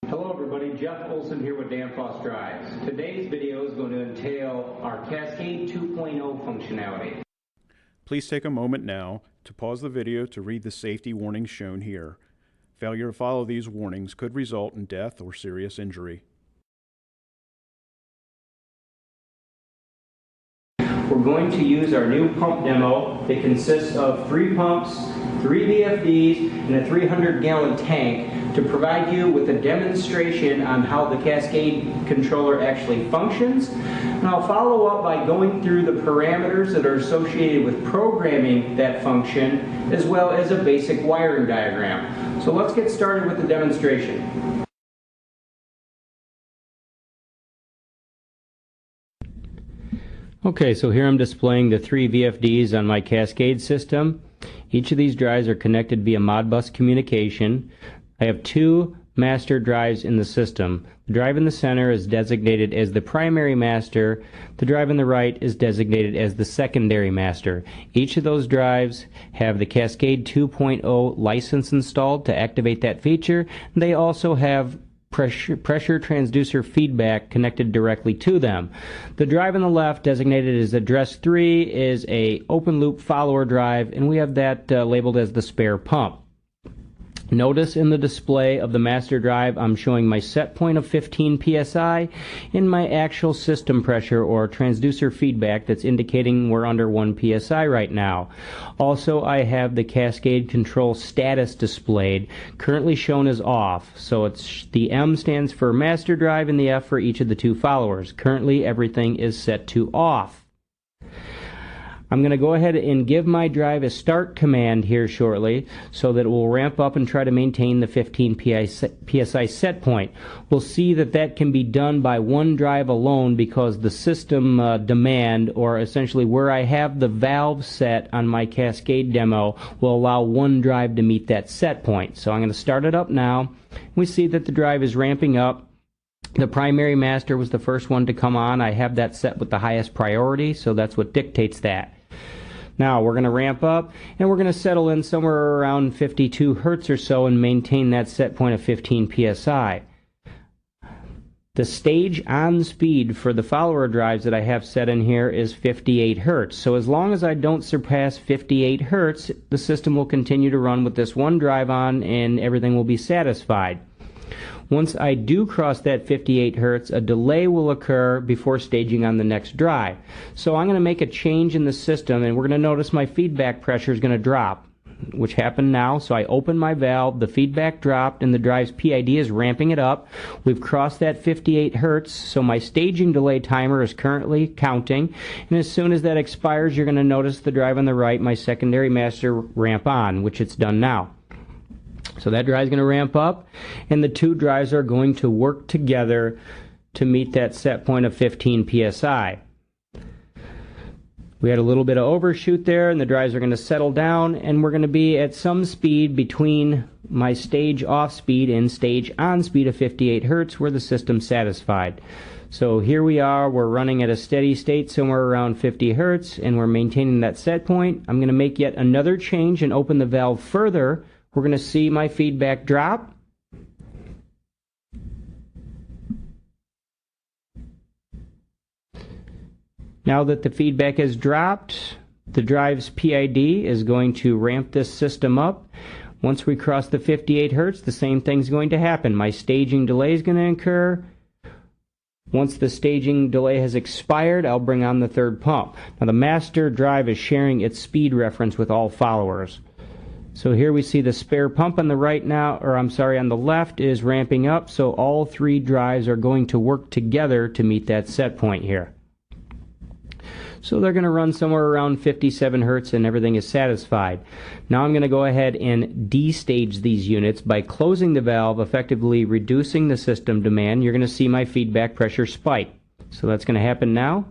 Hello everybody, Jeff Olson here with Danfoss Drives. Today's video is going to entail our Cascade 2.0 functionality. Please take a moment now to pause the video to read the safety warnings shown here. Failure to follow these warnings could result in death or serious injury. We're going to use our new pump demo. It consists of 3 pumps, 3 VFDs, and a 300-gallon tank to provide you with a demonstration on how the Cascade controller actually functions. And I'll follow up by going through the parameters that are associated with programming that function, as well as a basic wiring diagram. So let's get started with the demonstration. Okay, so here I'm displaying the 3 VFDs on my Cascade system. Each of these drives are connected via Modbus communication. I have 2 master drives in the system. The drive in the center is designated as the primary master. The drive on the right is designated as the secondary master. Each of those drives have the Cascade 2.0 license installed to activate that feature. They also have pressure transducer feedback connected directly to them. The drive on the left, designated as address 3, is a open loop follower drive, and we have that labeled as the spare pump. Notice in the display of the master drive I'm showing my set point of 15 psi and my actual system pressure or transducer feedback that's indicating we're under 1 psi right now. Also, I have the Cascade control status displayed, currently shown as off. So the M stands for master drive and the F for each of the 2 followers. Currently everything is set to off. I'm going to go ahead and give my drive a start command here shortly so that it will ramp up and try to maintain the 15 psi set point. We'll see that that can be done by one drive alone because the system demand, or essentially where I have the valve set on my Cascade demo, will allow one drive to meet that set point. So I'm going to start it up now. We see that the drive is ramping up. The primary master was the first one to come on. I have that set with the highest priority, so that's what dictates that. Now we're going to ramp up and we're going to settle in somewhere around 52 Hertz or so and maintain that set point of 15 psi. The stage on speed for the follower drives that I have set in here is 58 Hertz. So as long as I don't surpass 58 Hertz, the system will continue to run with this one drive on and everything will be satisfied. Once I do cross that 58 Hertz, a delay will occur before staging on the next drive. So I'm going to make a change in the system, and we're going to notice my feedback pressure is going to drop, which happened now. So I open my valve, the feedback dropped, and the drive's PID is ramping it up. We've crossed that 58 Hertz, so my staging delay timer is currently counting. And as soon as that expires, you're going to notice the drive on the right, my secondary master, ramp on, which it's done now. So that drive is going to ramp up, and the 2 drives are going to work together to meet that set point of 15 psi. We had a little bit of overshoot there, and the drives are going to settle down, and we're going to be at some speed between my stage off speed and stage on speed of 58 Hertz where the system's satisfied. So here we are, we're running at a steady state somewhere around 50 Hertz, and we're maintaining that set point. I'm going to make yet another change and open the valve further. We're going to see my feedback drop. Now that the feedback has dropped, the drive's PID is going to ramp this system up. Once we cross the 58 Hertz, the same thing's going to happen. My staging delay is going to occur. Once the staging delay has expired, I'll bring on the 3rd pump. Now the master drive is sharing its speed reference with all followers. So here we see the spare pump on the right now, or I'm sorry, on the left is ramping up, so all 3 drives are going to work together to meet that set point here. So they're going to run somewhere around 57 Hertz and everything is satisfied. Now I'm going to go ahead and destage these units by closing the valve, effectively reducing the system demand. You're going to see my feedback pressure spike. So that's going to happen now.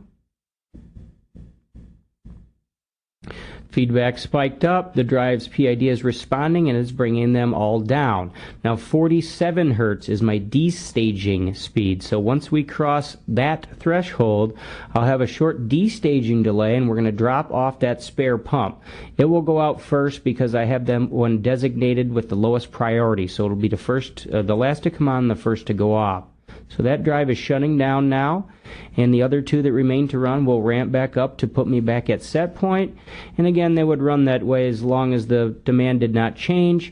Feedback spiked up, the drive's PID is responding and it's bringing them all down. Now 47 hertz is my destaging speed, so once we cross that threshold, I'll have a short destaging delay and we're going to drop off that spare pump. It will go out first because I have them one designated with the lowest priority, so it'll be the last to come on, the first to go off. So that drive is shutting down now, and the other two that remain to run will ramp back up to put me back at set point. And again, they would run that way as long as the demand did not change.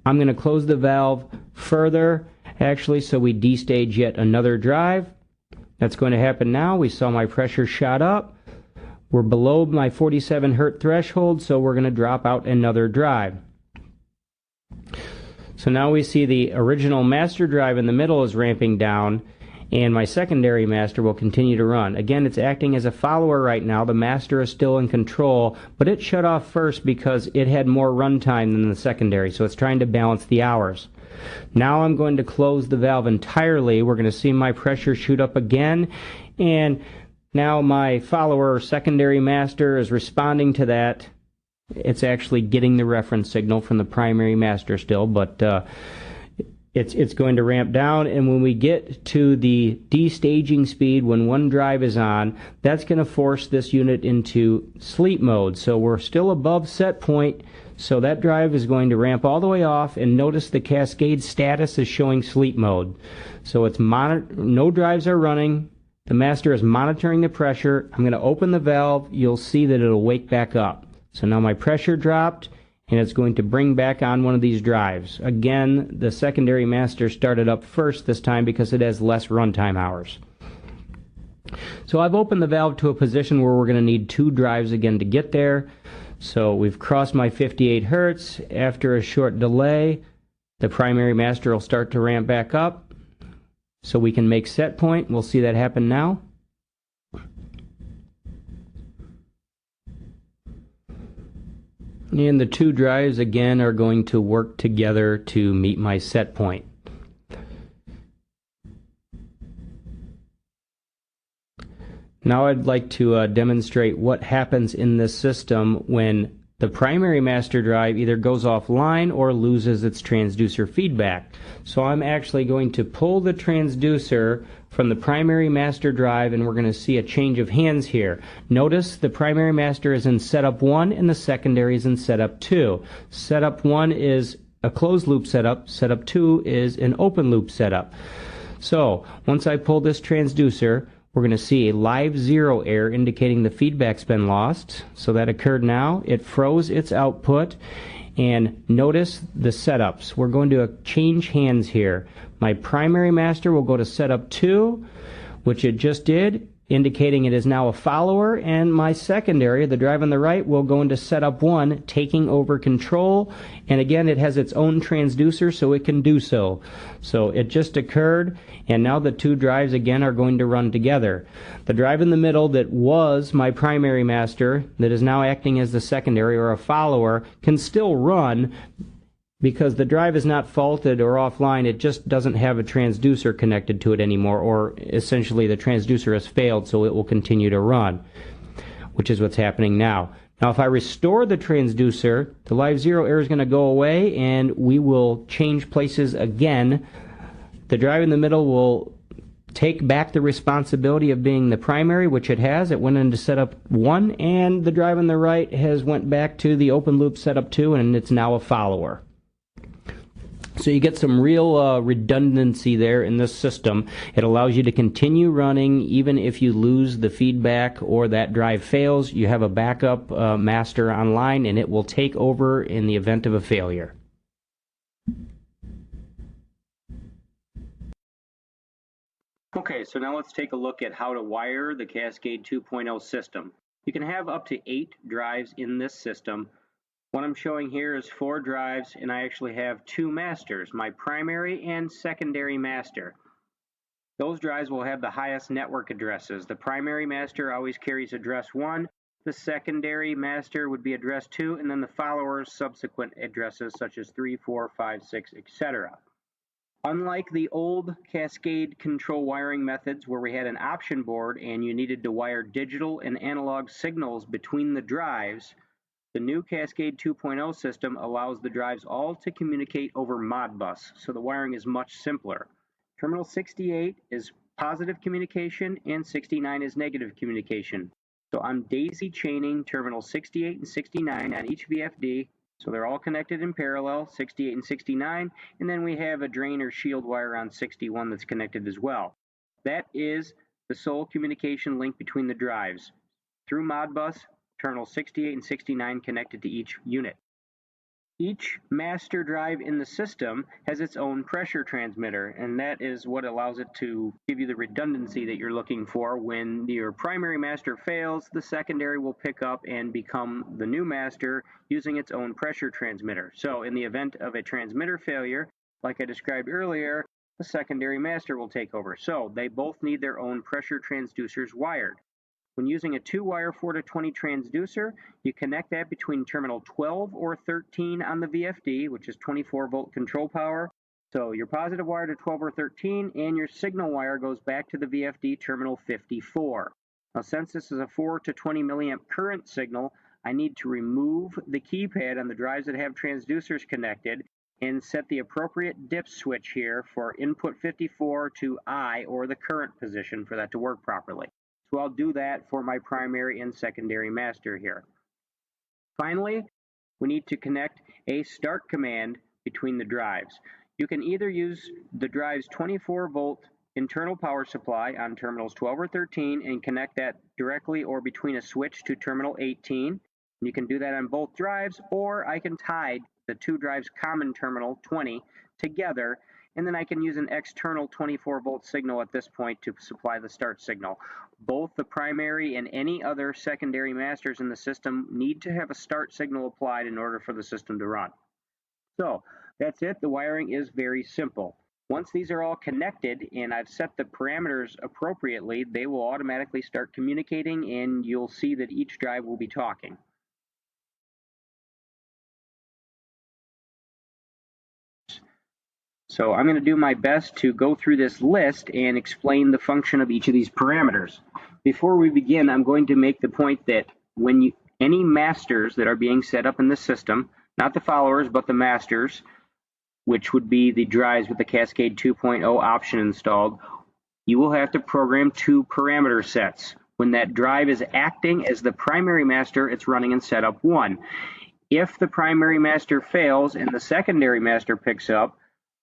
I'm going to close the valve further, actually, so we destage yet another drive. That's going to happen now. We saw my pressure shot up. We're below my 47 hertz threshold, so we're going to drop out another drive. So now we see the original master drive in the middle is ramping down, and my secondary master will continue to run. Again, it's acting as a follower right now. The master is still in control, but it shut off first because it had more runtime than the secondary, so it's trying to balance the hours. Now I'm going to close the valve entirely. We're going to see my pressure shoot up again, and now my follower or secondary master is responding to that. It's actually getting the reference signal from the primary master still, but it's going to ramp down, and when we get to the destaging speed, when one drive is on, that's going to force this unit into sleep mode. So we're still above set point, so that drive is going to ramp all the way off, and notice the Cascade status is showing sleep mode. So it's no drives are running. The master is monitoring the pressure. I'm going to open the valve. You'll see that it'll wake back up. So now my pressure dropped, and it's going to bring back on one of these drives. Again, the secondary master started up first this time because it has less runtime hours. So I've opened the valve to a position where we're going to need two drives again to get there. So we've crossed my 58 hertz. After a short delay, the primary master will start to ramp back up so we can make set point. We'll see that happen now. And the two drives again are going to work together to meet my set point. Now I'd like to demonstrate what happens in this system when the primary master drive either goes offline or loses its transducer feedback. So I'm actually going to pull the transducer from the primary master drive, and we're going to see a change of hands here. Notice the primary master is in setup 1 and the secondary is in setup 2. Setup 1 is a closed loop setup, setup 2 is an open loop setup. So once I pull this transducer, we're going to see a live zero error indicating the feedback's been lost. So that occurred now. It froze its output. And notice the setups. We're going to change hands here. My primary master will go to setup 2, which it just did, indicating it is now a follower, and my secondary, the drive on the right, will go into setup 1, taking over control, and again it has its own transducer so it can do so. So it just occurred, and now the two drives again are going to run together. The drive in the middle that was my primary master, that is now acting as the secondary or a follower, can still run because the drive is not faulted or offline. It just doesn't have a transducer connected to it anymore, or essentially the transducer has failed, so it will continue to run, which is what's happening now. Now if I restore the transducer, the live zero error is going to go away and we will change places again. The drive in the middle will take back the responsibility of being the primary, which it has. It went into setup 1, and the drive on the right has went back to the open loop setup 2, and it's now a follower. So you get some real redundancy there in this system. It allows you to continue running even if you lose the feedback or that drive fails. You have a backup master online, and it will take over in the event of a failure. Okay, so now let's take a look at how to wire the Cascade 2.0 system. You can have up to 8 drives in this system. What I'm showing here is 4 drives, and I actually have 2 masters, my primary and secondary master. Those drives will have the highest network addresses. The primary master always carries address 1, the secondary master would be address 2, and then the follower's subsequent addresses such as 3, 4, 5, 6, etc. Unlike the old Cascade control wiring methods where we had an option board and you needed to wire digital and analog signals between the drives, The new Cascade 2.0 system allows the drives all to communicate over Modbus, so the wiring is much simpler. Terminal 68 is positive communication and 69 is negative communication. So I'm daisy chaining terminal 68 and 69 on each VFD, so they're all connected in parallel, 68 and 69, and then we have a drain or shield wire on 61 that's connected as well. That is the sole communication link between the drives. Through Modbus, terminal 68 and 69 connected to each unit. Each master drive in the system has its own pressure transmitter, and that is what allows it to give you the redundancy that you're looking for. When your primary master fails, the secondary will pick up and become the new master using its own pressure transmitter. So in the event of a transmitter failure, like I described earlier, the secondary master will take over. So they both need their own pressure transducers wired. When using a 2-wire 4-to-20 transducer, you connect that between terminal 12 or 13 on the VFD, which is 24-volt control power. So your positive wire to 12 or 13, and your signal wire goes back to the VFD terminal 54. Now, since this is a 4 to 20 milliamp current signal, I need to remove the keypad on the drives that have transducers connected and set the appropriate dip switch here for input 54 to I, or the current position, for that to work properly. So I'll do that for my primary and secondary master here. Finally, we need to connect a start command between the drives. You can either use the drive's 24-volt internal power supply on terminals 12 or 13 and connect that directly or between a switch to terminal 18. You can do that on both drives, or I can tie the two drives' common terminal 20 together, and then I can use an external 24-volt signal at this point to supply the start signal. Both the primary and any other secondary masters in the system need to have a start signal applied in order for the system to run. So that's it. The wiring is very simple. Once these are all connected and I've set the parameters appropriately, they will automatically start communicating, and you'll see that each drive will be talking. So I'm going to do my best to go through this list and explain the function of each of these parameters. Before we begin, I'm going to make the point that when any masters that are being set up in the system, not the followers, but the masters, which would be the drives with the Cascade 2.0 option installed, you will have to program two parameter sets. When that drive is acting as the primary master, it's running in setup 1. If the primary master fails and the secondary master picks up,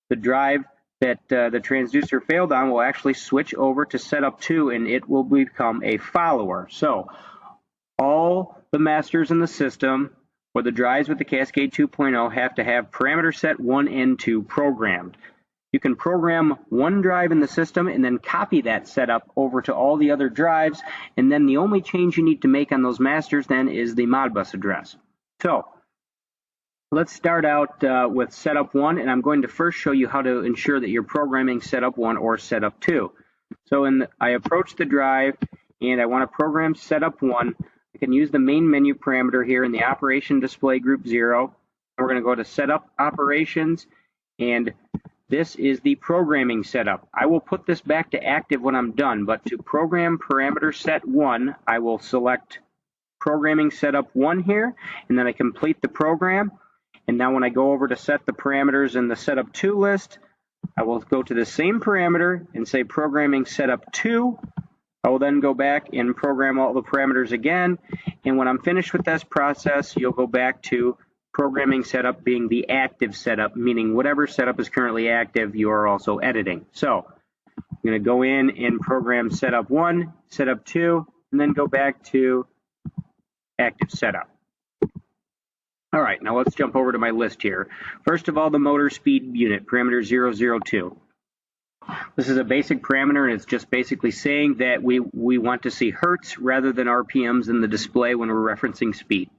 the drive that the transducer failed on will actually switch over to setup 2, and it will become a follower. So all the masters in the system, or the drives with the Cascade 2.0, have to have parameter set 1 and 2 programmed. You can program one drive in the system and then copy that setup over to all the other drives, and then the only change you need to make on those masters then is the Modbus address. So let's start out with setup 1, and I'm going to first show you how to ensure that you're programming setup 1 or setup 2. So I approach the drive and I want to program setup 1. I can use the main menu parameter here in the operation display group 0. We're going to go to setup operations, and this is the programming setup. I will put this back to active when I'm done, but to program parameter set 1, I will select programming setup 1 here, and then I complete the program. And now when I go over to set the parameters in the setup 2 list, I will go to the same parameter and say programming setup 2. I will then go back and program all the parameters again. And when I'm finished with this process, you'll go back to programming setup being the active setup, meaning whatever setup is currently active, you are also editing. So I'm going to go in and program setup 1, setup 2, and then go back to active setup. All right, now let's jump over to my list here. First of all, the motor speed unit, parameter 002. This is a basic parameter, and it's just basically saying that we want to see hertz rather than RPMs in the display when we're referencing speed.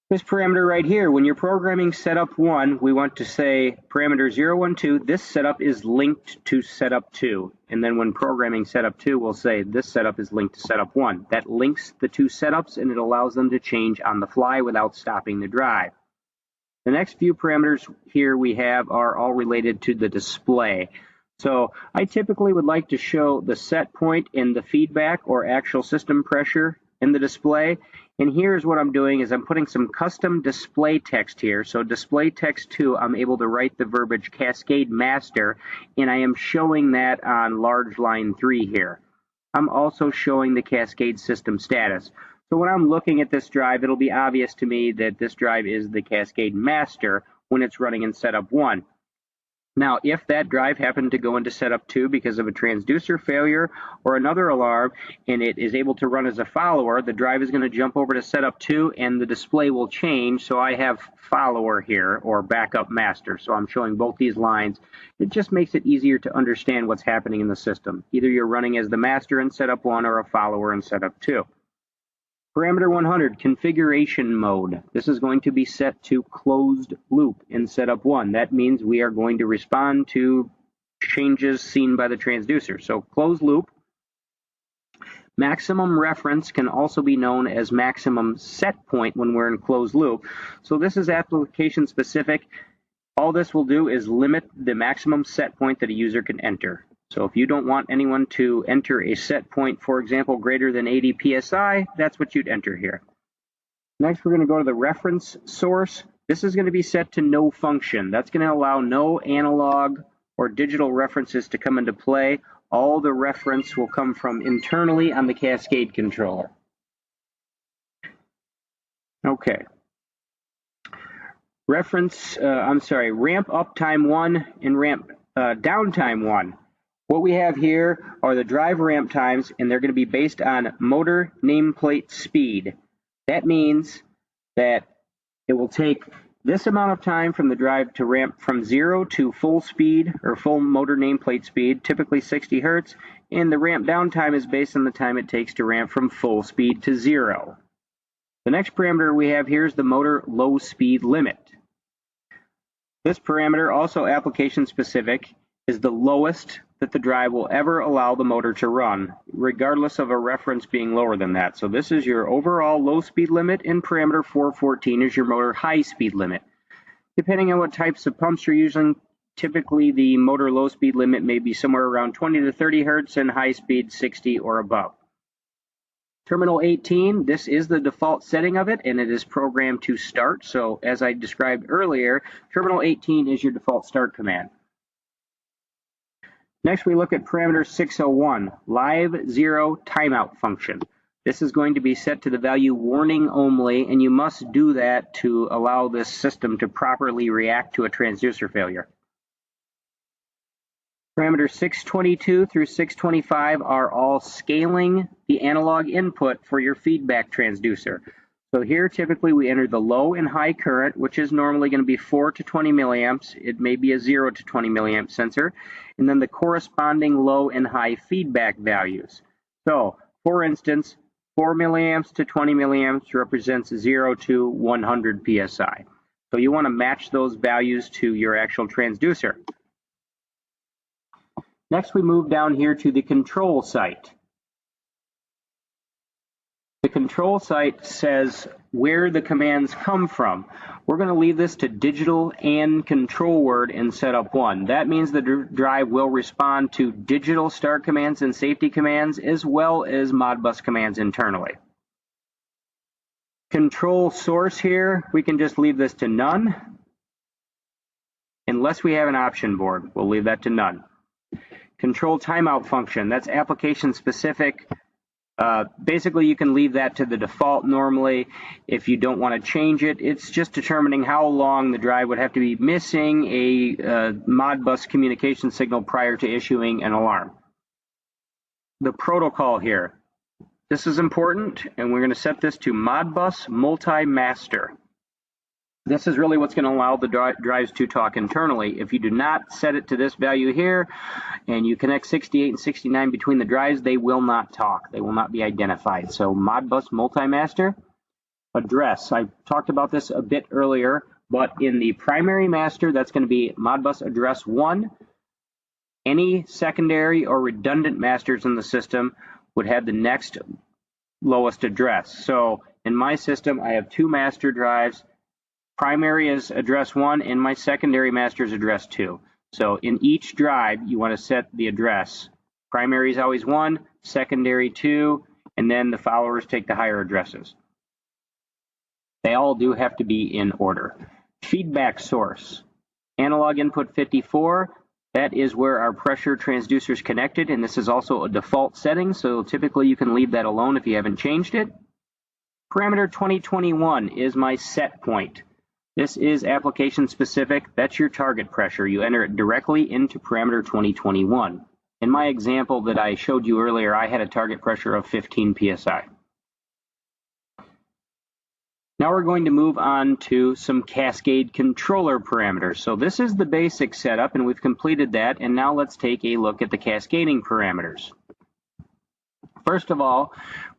This parameter right here, when you're programming setup 1, we want to say parameter 012, this setup is linked to setup 2. And then when programming setup 2, we'll say this setup is linked to setup 1. That links the two setups, and it allows them to change on the fly without stopping the drive. The next few parameters here we have are all related to the display. So I typically would like to show the set point and the feedback or actual system pressure in the display. And here's what I'm doing is I'm putting some custom display text here. So display text 2, I'm able to write the verbiage Cascade Master, and I am showing that on large line 3 here. I'm also showing the Cascade system status. So when I'm looking at this drive, it'll be obvious to me that this drive is the Cascade Master when it's running in setup 1. Now, if that drive happened to go into setup 2 because of a transducer failure or another alarm, and it is able to run as a follower, the drive is going to jump over to setup 2 and the display will change. So I have follower here, or backup master. So I'm showing both these lines. It just makes it easier to understand what's happening in the system. Either you're running as the master in setup 1 or a follower in setup 2. Parameter 100, configuration mode. This is going to be set to closed loop in setup 1. That means we are going to respond to changes seen by the transducer. So closed loop. Maximum reference can also be known as maximum set point when we're in closed loop. So this is application specific. All this will do is limit the maximum set point that a user can enter. So if you don't want anyone to enter a set point, for example, greater than 80 psi, that's what you'd enter here. Next, we're going to go to the reference source. This is going to be set to no function. That's going to allow no analog or digital references to come into play. All the reference will come from internally on the Cascade controller. Okay. Ramp uptime 1 and ramp downtime 1. What we have here are the drive ramp times, and they're going to be based on motor nameplate speed. That means that it will take this amount of time from the drive to ramp from 0 to full speed or full motor nameplate speed, typically 60 Hertz, and the ramp downtime is based on the time it takes to ramp from full speed to 0. The next parameter we have here is the motor low speed limit. This parameter, also application specific, is the lowest that the drive will ever allow the motor to run, regardless of a reference being lower than that. So this is your overall low speed limit, and parameter 414 is your motor high speed limit. Depending on what types of pumps you're using, typically the motor low speed limit may be somewhere around 20 to 30 Hertz and high speed 60 or above. Terminal 18, this is the default setting of it, and it is programmed to start. So as I described earlier, terminal 18 is your default start command. Next, we look at parameter 601, live zero timeout function. This is going to be set to the value warning only, and you must do that to allow this system to properly react to a transducer failure. Parameters 622 through 625 are all scaling the analog input for your feedback transducer. So here, typically, we enter the low and high current, which is normally going to be 4 to 20 milliamps. It may be a 0 to 20 milliamp sensor. And then the corresponding low and high feedback values. So, for instance, 4 milliamps to 20 milliamps represents 0 to 100 psi. So you want to match those values to your actual transducer. Next, we move down here to the control site. The control site says where the commands come from. We're going to leave this to digital and control word in setup 1. That means the drive will respond to digital start commands and safety commands, as well as Modbus commands internally. Control source here, we can just leave this to none. Unless we have an option board, we'll leave that to none. Control timeout function, that's application specific. Basically, you can leave that to the default normally if you don't want to change it. It's just determining how long the drive would have to be missing a Modbus communication signal prior to issuing an alarm. The protocol here. This is important, and we're going to set this to Modbus Multimaster. This is really what's going to allow the drives to talk internally. If you do not set it to this value here, and you connect 68 and 69 between the drives, they will not talk. They will not be identified. So Modbus Multimaster address. I talked about this a bit earlier, but in the primary master, that's going to be Modbus address 1. Any secondary or redundant masters in the system would have the next lowest address. So in my system, I have 2 master drives. Primary is address 1, and my secondary master is address 2. So in each drive, you want to set the address. Primary is always 1, secondary 2, and then the followers take the higher addresses. They all do have to be in order. Feedback source. Analog input 54. That is where our pressure transducer is connected, and this is also a default setting, so typically you can leave that alone if you haven't changed it. Parameter 2021 is my set point. This is application specific. That's your target pressure. You enter it directly into parameter 2021. In my example that I showed you earlier, I had a target pressure of 15 psi. Now we're going to move on to some Cascade controller parameters. So this is the basic setup, and we've completed that, and now let's take a look at the cascading parameters. First of all,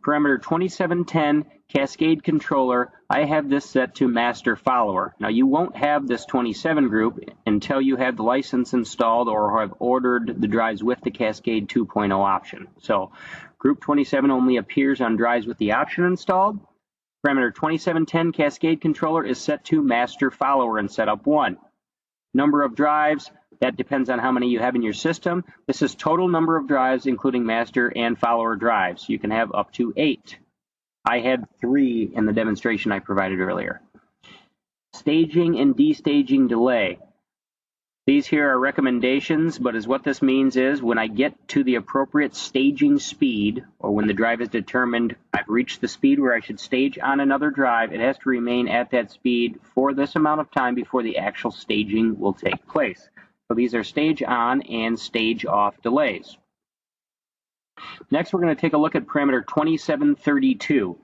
parameter 2710 Cascade controller, I have this set to master follower. Now you won't have this 27 group until you have the license installed or have ordered the drives with the Cascade 2.0 option. So group 27 only appears on drives with the option installed. Parameter 2710 Cascade controller is set to master follower in setup 1. Number of drives, that depends on how many you have in your system. This is total number of drives including master and follower drives. You can have up to 8. I had 3 in the demonstration I provided earlier. Staging and destaging delay. These here are recommendations, but what this means is when I get to the appropriate staging speed, or when the drive is determined I've reached the speed where I should stage on another drive, it has to remain at that speed for this amount of time before the actual staging will take place. So these are stage on and stage off delays. Next, we're going to take a look at parameter 2732.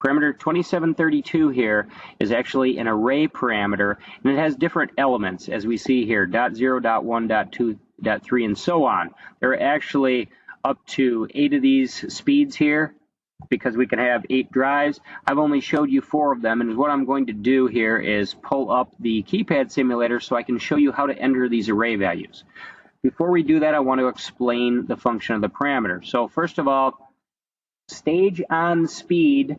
Parameter 2732 here is actually an array parameter, and it has different elements, as we see here, .0, .1, .2, .3, and so on. There are actually up to 8 of these speeds here, because we can have 8 drives. I've only showed you 4 of them, and what I'm going to do here is pull up the keypad simulator so I can show you how to enter these array values. Before we do that, I want to explain the function of the parameter. So first of all, stage on speed,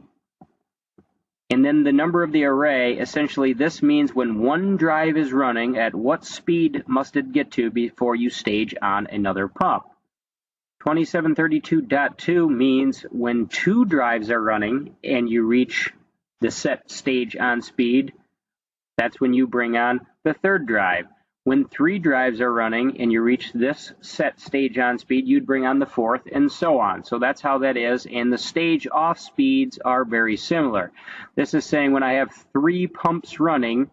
and then the number of the array. Essentially, this means when one drive is running, at what speed must it get to before you stage on another pump. 2732.2 means when 2 drives are running and you reach the set stage on speed, that's when you bring on the 3rd drive. When 3 drives are running and you reach this set stage on speed, you'd bring on the 4th, and so on. So that's how that is, and the stage off speeds are very similar. This is saying when I have 3 pumps running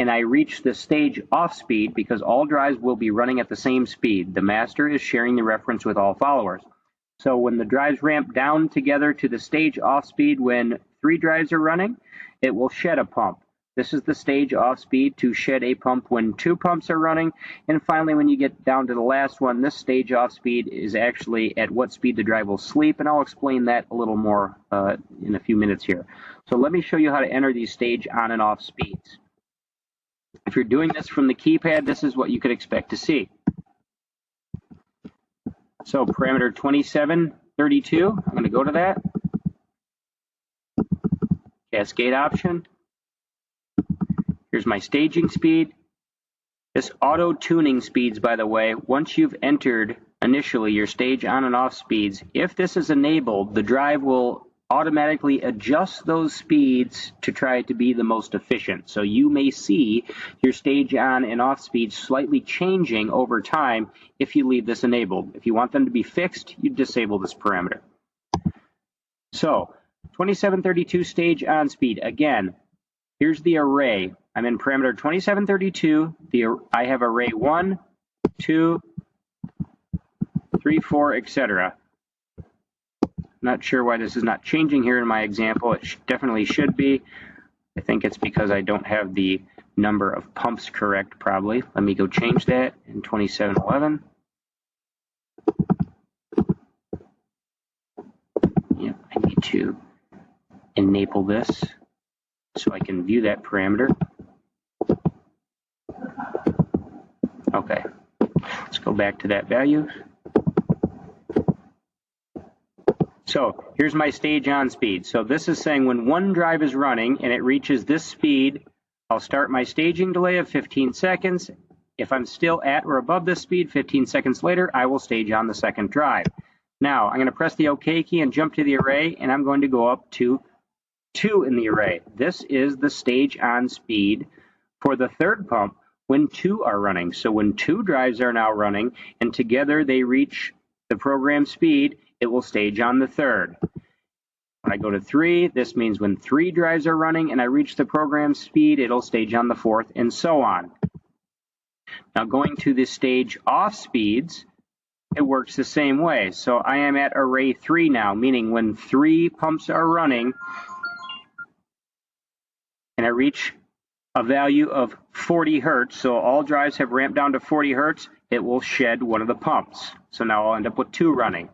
and I reach the stage off speed, because all drives will be running at the same speed. The master is sharing the reference with all followers. So when the drives ramp down together to the stage off speed when 3 drives are running, it will shed a pump. This is the stage off speed to shed a pump when 2 pumps are running. And finally, when you get down to the last one, this stage off speed is actually at what speed the drive will sleep, and I'll explain that a little more in a few minutes here. So let me show you how to enter these stage on and off speeds. If you're doing this from the keypad, this is what you could expect to see. So parameter 2732, I'm going to go to that. Cascade option. Here's my staging speed. This auto tuning speeds, by the way, once you've entered initially your stage on and off speeds, if this is enabled, the drive will automatically adjust those speeds to try to be the most efficient. So you may see your stage on and off speeds slightly changing over time if you leave this enabled. If you want them to be fixed, you disable this parameter. So 2732 stage on speed. Again, here's the array. I'm in parameter 2732. I have array 1, 2, 3, 4, etc. Not sure why this is not changing here in my example. It definitely should be. I think it's because I don't have the number of pumps correct, probably. Let me go change that in 2711. Yeah, I need to enable this so I can view that parameter. Okay, let's go back to that value. So here's my stage on speed. So this is saying when one drive is running and it reaches this speed, I'll start my staging delay of 15 seconds. If I'm still at or above this speed, 15 seconds later, I will stage on the 2nd drive. Now I'm going to press the OK key and jump to the array, and I'm going to go up to 2 in the array. This is the stage on speed for the third pump when 2 are running. So when 2 drives are now running and together they reach the program speed, it will stage on the third. When I go to 3, this means when 3 drives are running and I reach the program speed, it'll stage on the fourth, and so on. Now going to the stage off speeds, it works the same way. So I am at array 3 now, meaning when 3 pumps are running and I reach a value of 40 hertz, so all drives have ramped down to 40 hertz, it will shed one of the pumps. So now I'll end up with 2 running.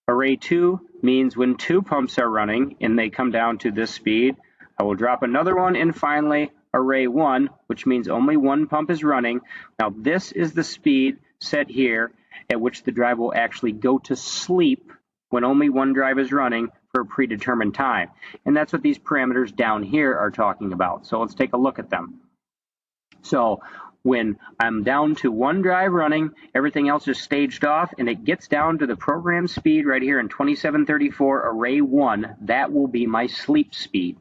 Array 2 means when 2 pumps are running and they come down to this speed, I will drop another one, and finally array 1, which means only 1 pump is running. Now this is the speed set here at which the drive will actually go to sleep when only 1 drive is running for a predetermined time. And that's what these parameters down here are talking about. So let's take a look at them. So when I'm down to 1 drive running, everything else is staged off, and it gets down to the program speed right here in 2734 array 1. That will be my sleep speed.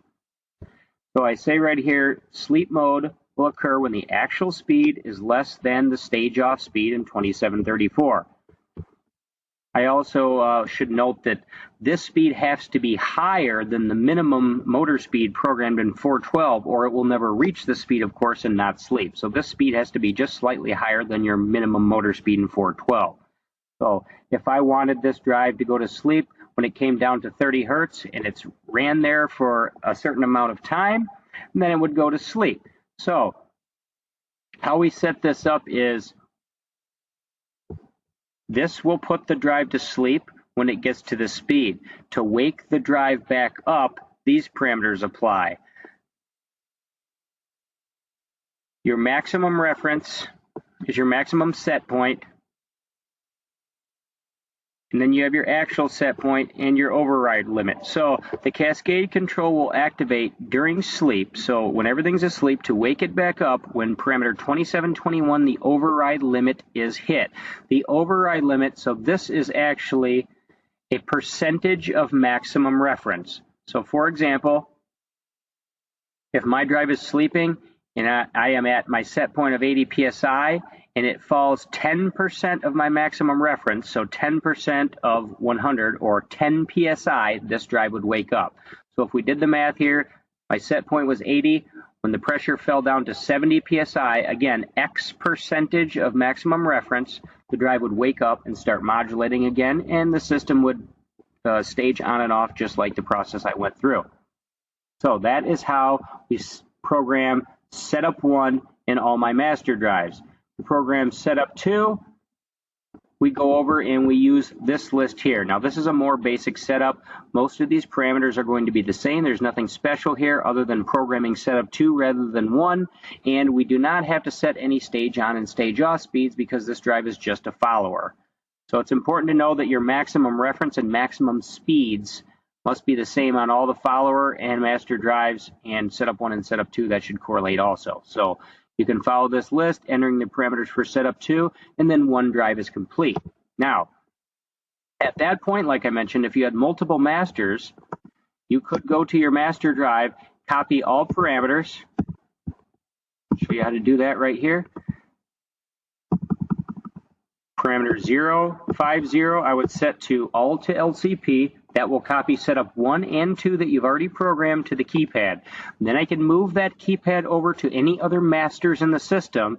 So I say right here, sleep mode will occur when the actual speed is less than the stage off speed in 2734. I also should note that this speed has to be higher than the minimum motor speed programmed in 412, or it will never reach the speed, of course, and not sleep. So this speed has to be just slightly higher than your minimum motor speed in 412. So if I wanted this drive to go to sleep when it came down to 30 hertz and it's ran there for a certain amount of time, then it would go to sleep. So how we set this up is this will put the drive to sleep when it gets to the speed. To wake the drive back up, these parameters apply. Your maximum reference is your maximum set point, and then you have your actual set point and your override limit. So the cascade control will activate during sleep, so when everything's asleep, to wake it back up when parameter 2721, the override limit, is hit. The override limit, so this is actually a percentage of maximum reference. So for example, if my drive is sleeping and I am at my set point of 80 psi, and it falls 10% of my maximum reference, so 10% of 100 or 10 psi, this drive would wake up. So if we did the math here, my set point was 80. When the pressure fell down to 70 psi, again, X percentage of maximum reference, the drive would wake up and start modulating again, and the system would stage on and off just like the process I went through. So that is how we program setup 1 in all my master drives. The program setup 2, we go over and we use this list here. Now this is a more basic setup. Most of these parameters are going to be the same. There's nothing special here other than programming setup 2 rather than 1, and we do not have to set any stage on and stage off speeds because this drive is just a follower. So it's important to know that your maximum reference and maximum speeds must be the same on all the follower and master drives, and setup 1 and setup 2, that should correlate also. So you can follow this list, entering the parameters for setup 2, and then 1 drive is complete. Now, at that point, like I mentioned, if you had multiple masters, you could go to your master drive, copy all parameters. I'll show you how to do that right here. Parameter 0, 5, 0, I would set to all to LCP. That will copy setup 1 and 2 that you've already programmed to the keypad. Then I can move that keypad over to any other masters in the system,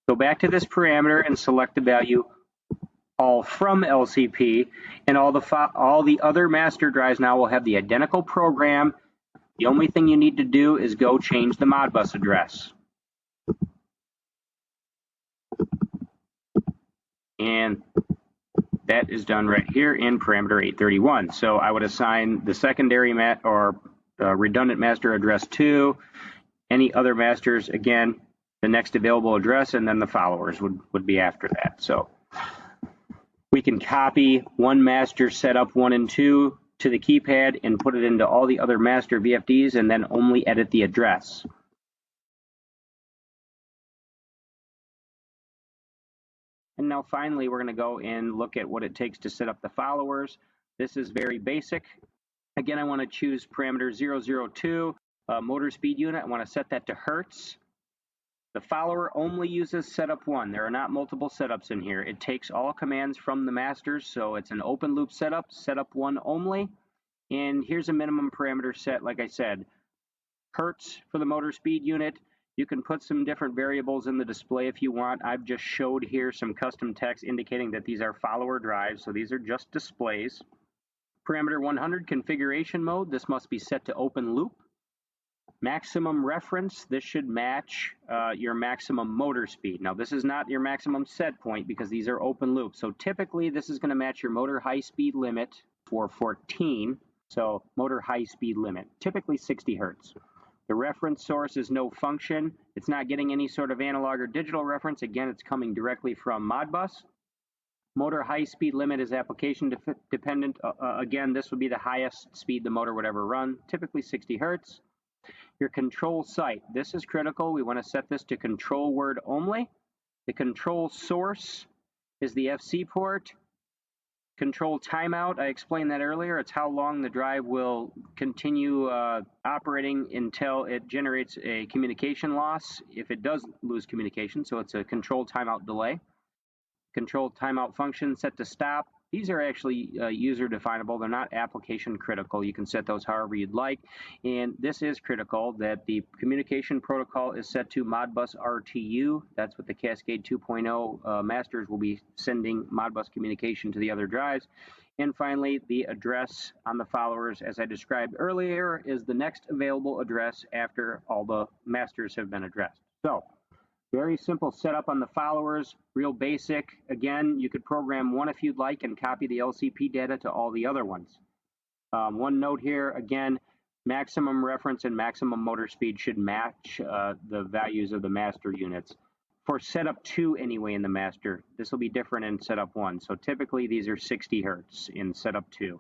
go back to this parameter and select the value all from LCP, and all the other master drives now will have the identical program. The only thing you need to do is go change the Modbus address. And that is done right here in parameter 831. So I would assign the secondary redundant master address to any other masters, again, the next available address, and then the followers would be after that. So we can copy one master setup 1 and 2 to the keypad and put it into all the other master VFDs and then only edit the address. And now finally, we're going to go and look at what it takes to set up the followers. This is very basic. Again, I want to choose parameter 002, motor speed unit. I want to set that to hertz. The follower only uses setup 1. There are not multiple setups in here. It takes all commands from the masters, so it's an open loop setup, setup 1 only. And here's a minimum parameter set, like I said. Hertz for the motor speed unit. You can put some different variables in the display if you want. I've just showed here some custom text indicating that these are follower drives, so these are just displays. Parameter 100, configuration mode. This must be set to open loop. Maximum reference, this should match your maximum motor speed. Now, this is not your maximum set point because these are open loop. So typically, this is going to match your motor high speed limit for 14. So motor high speed limit, typically 60 hertz. The reference source is no function. It's not getting any sort of analog or digital reference. Again, it's coming directly from Modbus. Motor high speed limit is application dependent. Again, this would be the highest speed the motor would ever run, typically 60 hertz. Your control site, this is critical. We want to set this to control word only. The control source is the FC port. Control timeout, I explained that earlier. It's how long the drive will continue operating until it generates a communication loss, if it does lose communication, so it's a control timeout delay. Control timeout function set to stop. These are actually user definable. They're not application critical. You can set those however you'd like. And this is critical that the communication protocol is set to Modbus RTU. That's what the Cascade 2.0 masters will be sending Modbus communication to the other drives. And finally, the address on the followers, as I described earlier, is the next available address after all the masters have been addressed. So, very simple setup on the followers, real basic. Again, you could program one if you'd like and copy the LCP data to all the other ones. One note here, again, maximum reference and maximum motor speed should match the values of the master units. For setup 2 anyway in the master, this will be different in setup 1. So typically these are 60 hertz in setup 2.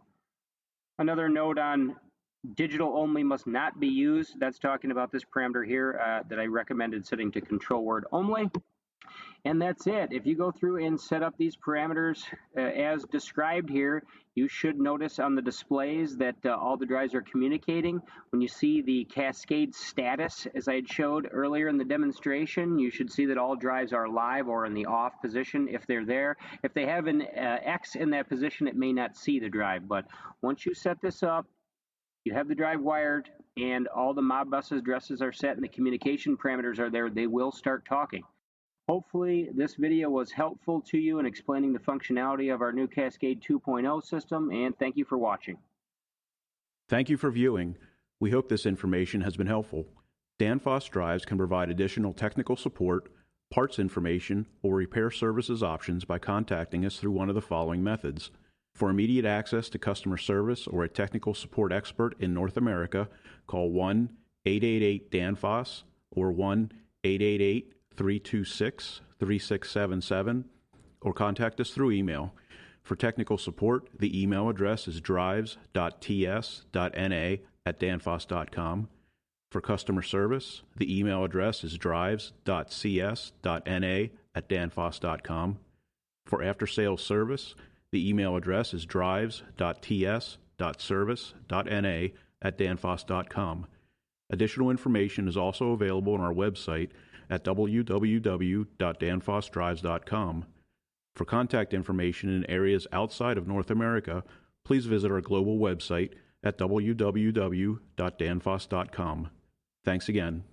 Another note on digital only must not be used. That's talking about this parameter here that I recommended setting to control word only. And that's it. If you go through and set up these parameters as described here, you should notice on the displays that all the drives are communicating. When you see the Cascade status, as I had showed earlier in the demonstration, you should see that all drives are live or in the off position if they're there. If they have an X in that position, it may not see the drive. But once you set this up, you have the drive wired and all the Modbus addresses are set and the communication parameters are there, they will start talking. Hopefully this video was helpful to you in explaining the functionality of our new Cascade 2.0 system, and thank you for watching. Thank you for viewing. We hope this information has been helpful. Danfoss drives can provide additional technical support, parts information, or repair services options by contacting us through one of the following methods. For immediate access to customer service or a technical support expert in North America, call 1-888-DANFOSS or 1-888-326-3677 or contact us through email. For technical support, the email address is drives.ts.na@danfoss.com. For customer service, the email address is drives.cs.na@danfoss.com. For after-sales service, the email address is drives.ts.service.na@danfoss.com. Additional information is also available on our website at www.danfossdrives.com. For contact information in areas outside of North America, please visit our global website at www.danfoss.com. Thanks again.